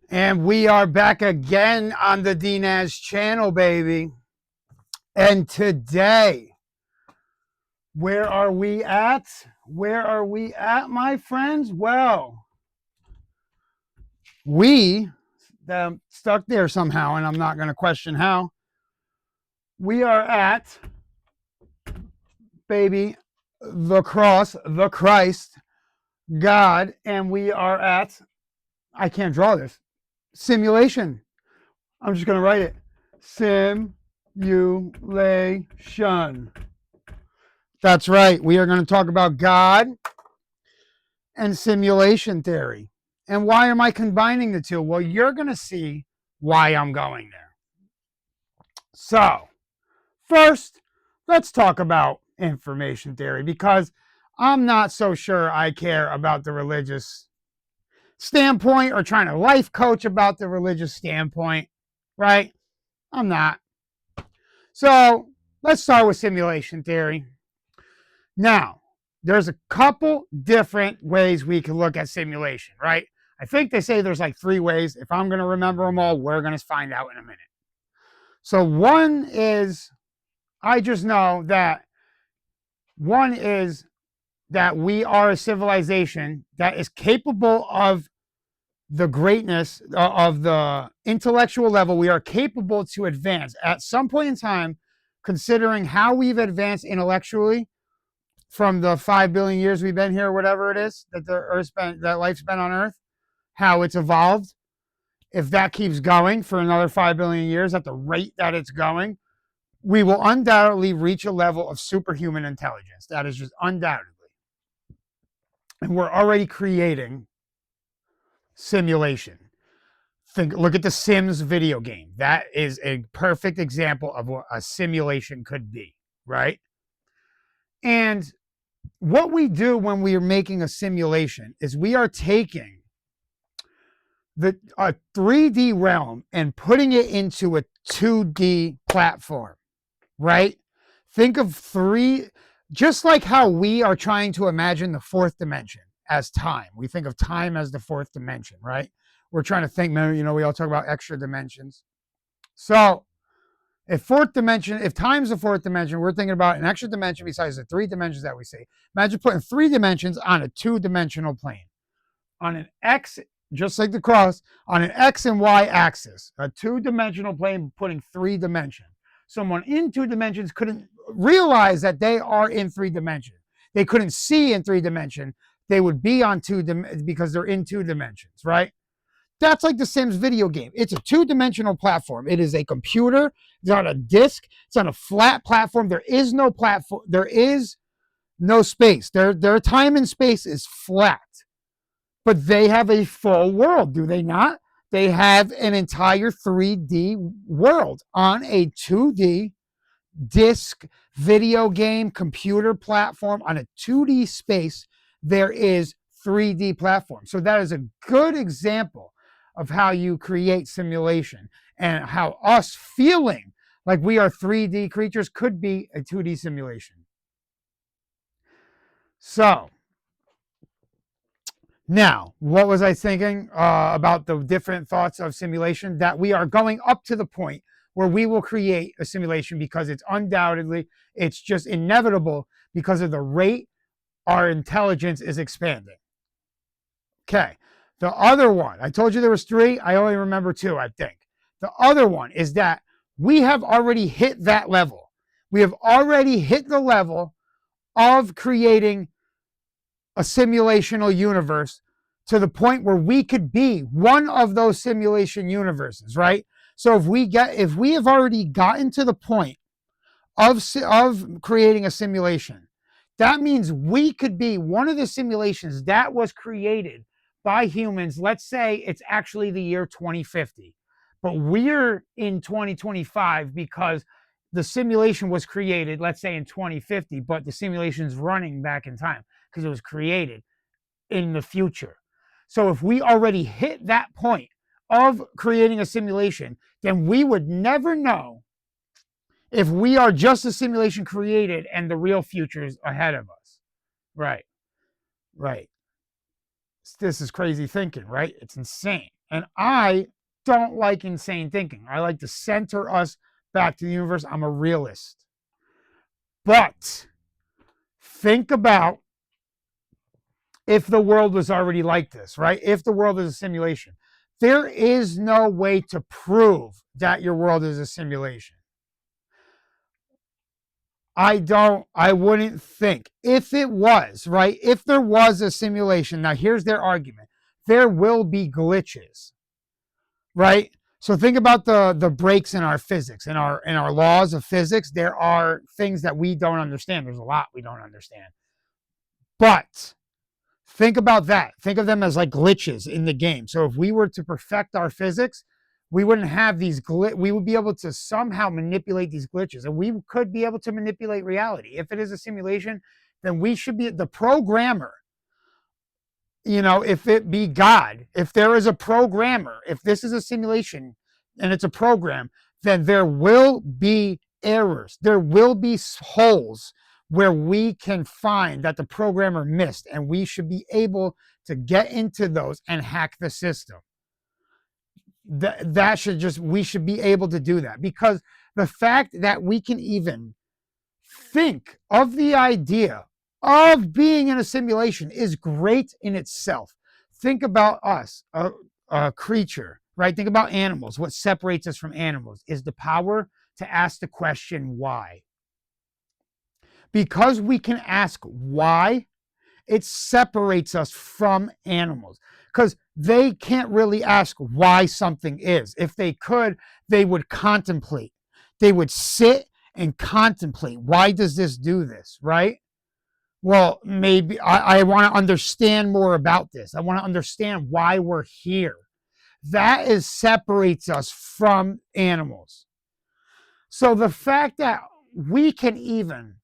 And we are back again on the DNaz channel, baby. And today, where are we at? Where are we at, my friends? Well, we stuck there somehow, and I'm not going to question how. We are at, baby, the cross, the Christ, God, and we are at, I can't draw this, simulation. I'm just going to write it. Simulation. That's right. We are going to talk about God and simulation theory. And why am I combining the two? Well, you're going to see why I'm going there. So, first, let's talk about information theory because I'm not so sure I care about the religious standpoint or trying to life coach about the religious standpoint, right? I'm not. So, let's start with simulation theory. Now, there's a couple different ways we can look at simulation, right? I think they say there's like 3 ways. If I'm going to remember them all, we're going to find out in a minute. So one is, I just know that one is that we are a civilization that is capable of the greatness of the intellectual level. We are capable to advance at some point in time, considering how we've advanced intellectually from the 5 billion years we've been here, whatever it is that the Earth's been, that life's been on Earth, how it's evolved. If that keeps going for another 5 billion years at the rate that it's going, we will undoubtedly reach a level of superhuman intelligence. That is just undoubtedly. And we're already creating simulation. Look at the Sims video game. That is a perfect example of what a simulation could be, right? And what we do when we are making a simulation is we are taking a 3D realm and putting it into a 2D platform, right? Think of just like how we are trying to imagine the 4th dimension as time. We think of time as the 4th dimension, right? We're trying to think, we all talk about extra dimensions. So if time's the 4th dimension, we're thinking about an extra dimension besides the 3 dimensions that we see. Imagine putting 3 dimensions on a 2-dimensional plane. On an X, just like the cross, on an X and Y axis, a 2-dimensional plane putting 3 dimensions. Someone in 2 dimensions couldn't realize that they are in 3 dimensions. They couldn't see in 3 dimensions. They would be on 2 because they're in 2 dimensions, right? That's like the Sims video game. It's a 2-dimensional platform. It is a computer. It's on a disc. It's on a flat platform. There is no platform. There is no space. Their time and space is flat. But they have a full world, do they not? They have an entire 3D world on a 2D disc video game computer platform on a 2D space. There is 3D platform. So that is a good example of how you create simulation and how us feeling like we are 3D creatures could be a 2D simulation. So now, what was I thinking about the different thoughts of simulation? That we are going up to the point where we will create a simulation because it's just inevitable because of the rate our intelligence is expanding. Okay. The other one, I told you there was 3. I only remember 2, I think. The other one is that we have already hit that level. We have already hit the level of creating a simulational universe to the point where we could be one of those simulation universes, right? So if we have already gotten to the point of creating a simulation, that means we could be one of the simulations that was created by humans. Let's say it's actually the year 2050, but we're in 2025 because the simulation was created, let's say in 2050, but the simulation is running back in time because it was created in the future. So if we already hit that point of creating a simulation, then we would never know if we are just a simulation created and the real future is ahead of us. Right. This is crazy thinking, right? It's insane. And I don't like insane thinking. I like to center us back to the universe. I'm a realist. But think about if the world was already like this, right? If the world is a simulation, there is no way to prove that your world is a simulation. I wouldn't think. If it was, right? If there was a simulation, now here's their argument. There will be glitches, right? So think about the breaks in our physics, in our laws of physics. There are things that we don't understand. There's a lot we don't understand. But think about that. Think of them as like glitches in the game. So if we were to perfect our physics, we wouldn't have these we would be able to somehow manipulate these glitches, and we could be able to manipulate reality. If it is a simulation, then we should be the programmer. You know, if it be God, if there is a programmer, if this is a simulation and it's a program, then there will be errors. There will be holes where we can find that the programmer missed, and we should be able to get into those and hack the system. That should just, we should be able to do that, because the fact that we can even think of the idea of being in a simulation is great in itself. Think about us, a creature, right? Think about animals. What separates us from animals is the power to ask the question, why? Because we can ask why, it separates us from animals, because they can't really ask why something is. If they could, they would contemplate. They would sit and contemplate. Why does this do this, right? Well, maybe I want to understand more about this. I want to understand why we're here. That is separates us from animals. So the fact that we can even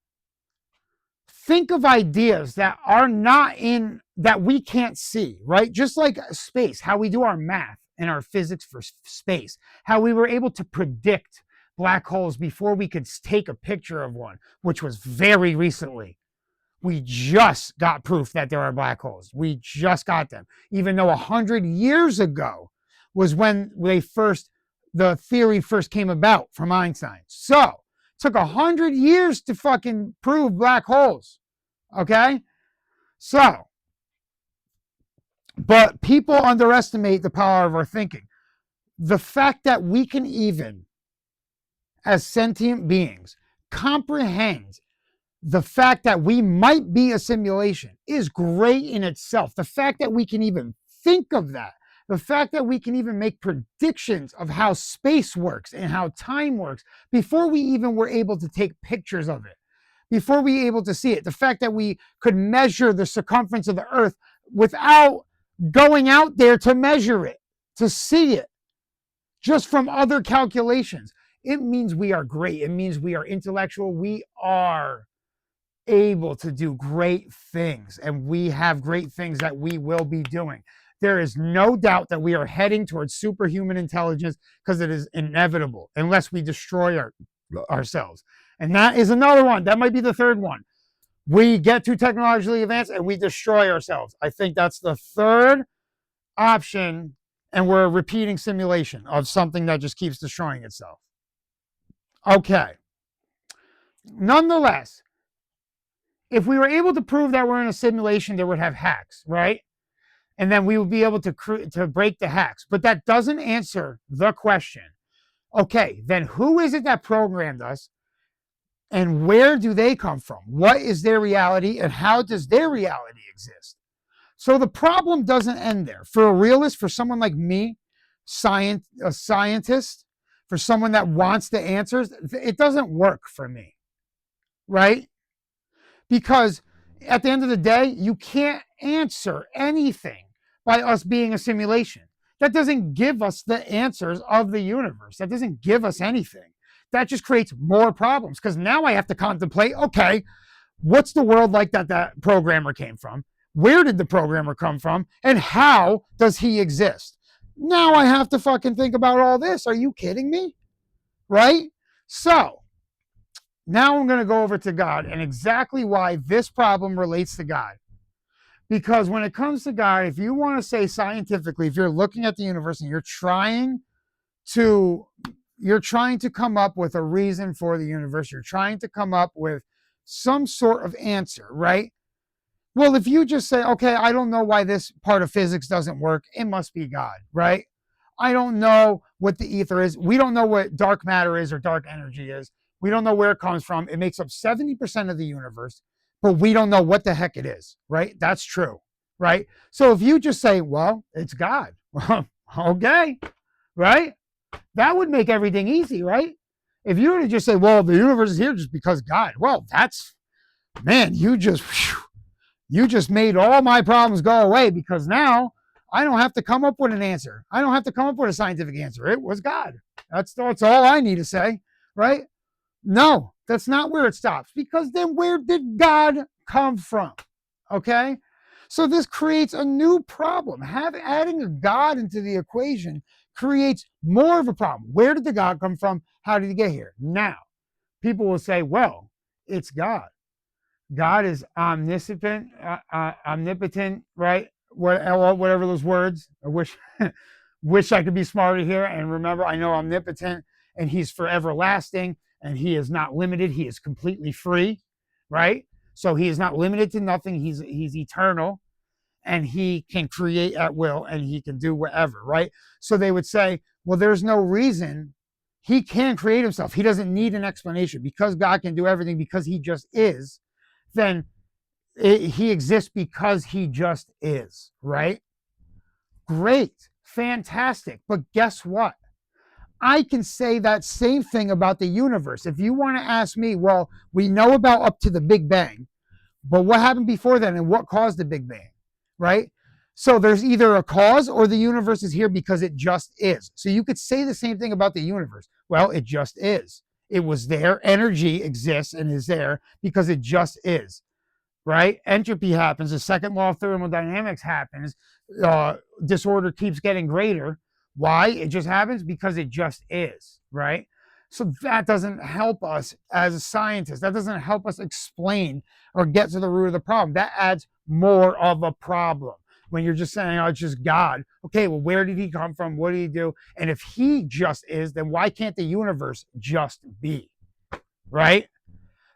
think of ideas that are not in, that we can't see, right? Just like space, how we do our math and our physics for space, how we were able to predict black holes before we could take a picture of one, which was very recently. We just got proof that there are black holes. We just got them, even though 100 years ago was when the theory first came about from Einstein. So it took 100 years to fucking prove black holes. Okay? So, but people underestimate the power of our thinking. The fact that we can even, as sentient beings, comprehend the fact that we might be a simulation is great in itself. The fact that we can even think of that, the fact that we can even make predictions of how space works and how time works before we even were able to take pictures of it, before we were able to see it, the fact that we could measure the circumference of the earth without going out there to measure it, to see it, just from other calculations. It means we are great. It means we are intellectual. We are able to do great things, and we have great things that we will be doing. There is no doubt that we are heading towards superhuman intelligence, because it is inevitable unless we destroy ourselves. And that is another one. That might be the third one. We get too technologically advanced and we destroy ourselves. I think that's the third option, and we're a repeating simulation of something that just keeps destroying itself. Okay. Nonetheless, if we were able to prove that we're in a simulation, there would have hacks, right? And then we would be able to break the hacks. But that doesn't answer the question. Okay, then who is it that programmed us? And where do they come from? What is their reality, and how does their reality exist? So the problem doesn't end there. For a realist, for someone like me, a scientist, for someone that wants the answers, it doesn't work for me, right? Because at the end of the day, you can't answer anything by us being a simulation. That doesn't give us the answers of the universe. That doesn't give us anything. That just creates more problems, because now I have to contemplate, okay, what's the world like that programmer came from? Where did the programmer come from? And how does he exist? Now I have to fucking think about all this. Are you kidding me? Right? So now I'm going to go over to God and exactly why this problem relates to God. Because when it comes to God, if you want to say scientifically, if you're looking at the universe and to you're trying to come up with a reason for the universe, you're trying to come up with some sort of answer, right? Well, if you just say, okay, I don't know why this part of physics doesn't work, it must be God, right? I don't know what the ether is. We don't know what dark matter is or dark energy is. We don't know where it comes from. It makes up 70% of the universe, but we don't know what the heck it is, right? That's true, right? So if you just say, well, it's God, okay, right? That would make everything easy, right? If you were to just say, well, the universe is here just because God, well, that's, man, you just made all my problems go away, because now I don't have to come up with an answer. I don't have to come up with a scientific answer. It was God. That's all I need to say, right? No, that's not where it stops, because then where did God come from? Okay? So this creates a new problem. Adding a God into the equation creates more of a problem. Where did the God come from? How did he get here? Now, people will say, well, it's God. God is omniscient, omnipotent, right? Whatever those words. I wish I could be smarter here and remember. I know omnipotent, and he's for everlasting, and he is not limited. He is completely free, right? So he is not limited to nothing. He's eternal, and he can create at will, and he can do whatever, right? So they would say, well, there's no reason. He can create himself. He doesn't need an explanation, because God can do everything because he just is. Then he exists because he just is, right? Great, fantastic. But guess what? I can say that same thing about the universe. If you want to ask me, well, we know about up to the Big Bang, but what happened before then and what caused the Big Bang, right? So there's either a cause, or the universe is here because it just is. So you could say the same thing about the universe. Well, it just is. It was there. Energy exists and is there because it just is, right? Entropy happens. The second law of thermodynamics happens. Disorder keeps getting greater. Why? It just happens because it just is, right? So that doesn't help us as scientists. That doesn't help us explain or get to the root of the problem. That adds more of a problem. When you're just saying, oh, it's just God. Okay, well, where did he come from? What did he do? And if he just is, then why can't the universe just be, right?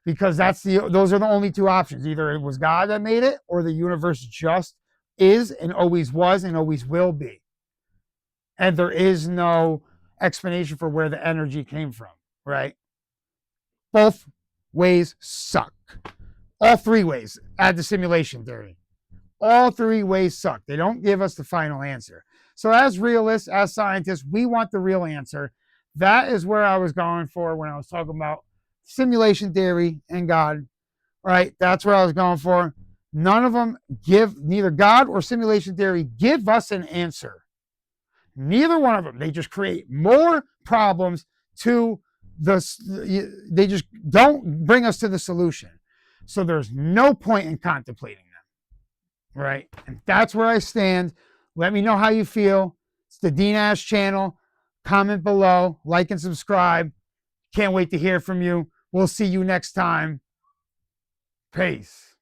Because those are the only two options. Either it was God that made it, or the universe just is and always was and always will be. And there is no explanation for where the energy came from, right? Both ways suck. All three ways, add the simulation theory. All three ways suck. They don't give us the final answer. So as realists, as scientists, we want the real answer. That is where I was going for when I was talking about simulation theory and God, right? That's where I was going for. None of them neither God or simulation theory give us an answer. Neither one of them. They just create more problems they just don't bring us to the solution. So there's no point in contemplating them, right? And that's where I stand. Let me know how you feel. It's the TheDnazChannel. Comment below, like and subscribe. Can't wait to hear from you. We'll see you next time. Peace.